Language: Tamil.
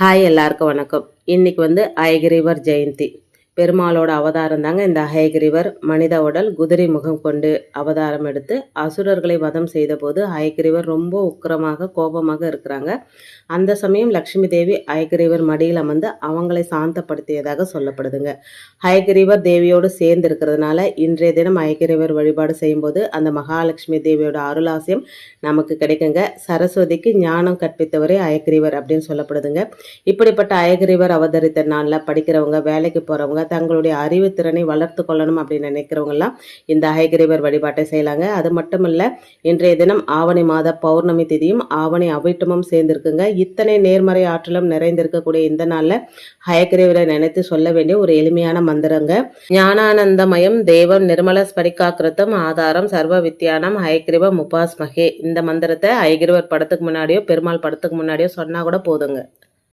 ஹாய் எல்லாருக்கும் வணக்கம். இன்னைக்கு ஹயகிரீவர் ஜெயந்தி. பெருமாளோட அவதாரம் தாங்க இந்த ஹயகிரீவர். மனித உடல் குதிரை முகம் கொண்டு அவதாரம் எடுத்து அசுரர்களை வதம் செய்தபோது ஹயகிரீவர் ரொம்ப உக்கிரமாக கோபமாக இருக்கிறாங்க. அந்த சமயம் லக்ஷ்மி தேவி ஹயகிரீவர் மடியில் அமர்ந்து அவங்களை சாந்தப்படுத்தியதாக சொல்லப்படுதுங்க. ஹயகிரீவர் தேவியோடு சேர்ந்து இருக்கிறதுனால இன்றைய தினம் ஹயகிரீவர் வழிபாடு செய்யும்போது அந்த மகாலட்சுமி தேவியோட அருளாசியம் நமக்கு கிடைக்குங்க. சரஸ்வதிக்கு ஞானம் கற்பித்தவரே ஹயகிரீவர் அப்படின்னு சொல்லப்படுதுங்க. இப்படிப்பட்ட ஹயகிரீவர் அவதரித்த நாளில் படிக்கிறவங்க, வேலைக்கு போகிறவங்க, தங்களுடைய அறிவு திறனை வளர்த்து கொள்ளணும் அப்படின்னு நினைக்கிறவங்கலாம் இந்த ஹயகிரீவர் வழிபாட்டை செய்யலாங்க. அது மட்டும் இல்லை, இன்றைய தினம் ஆவணி மாத பௌர்ணமி திதியும் ஆவணி அவிட்டமும் சேர்ந்திருக்குங்க. இத்தனை நேர்மறை ஆற்றலும் நிறைந்திருக்கக்கூடிய இந்த நாளில் ஹயகிரீவரை நினைத்து சொல்ல வேண்டிய ஒரு எளிமையான மந்திரங்க. ஞானானந்தமயம் தேவம் நிர்மல ஸ்படிகாக்கிருத்தம் ஆதாரம் சர்வ வித்யானம் ஹயகிரீவ முபாஸ்மகே. இந்த மந்திரத்தை ஹயகிரீவர் படத்துக்கு முன்னாடியோ பெருமாள் படத்துக்கு முன்னாடியோ சொன்னா கூட போதுங்க.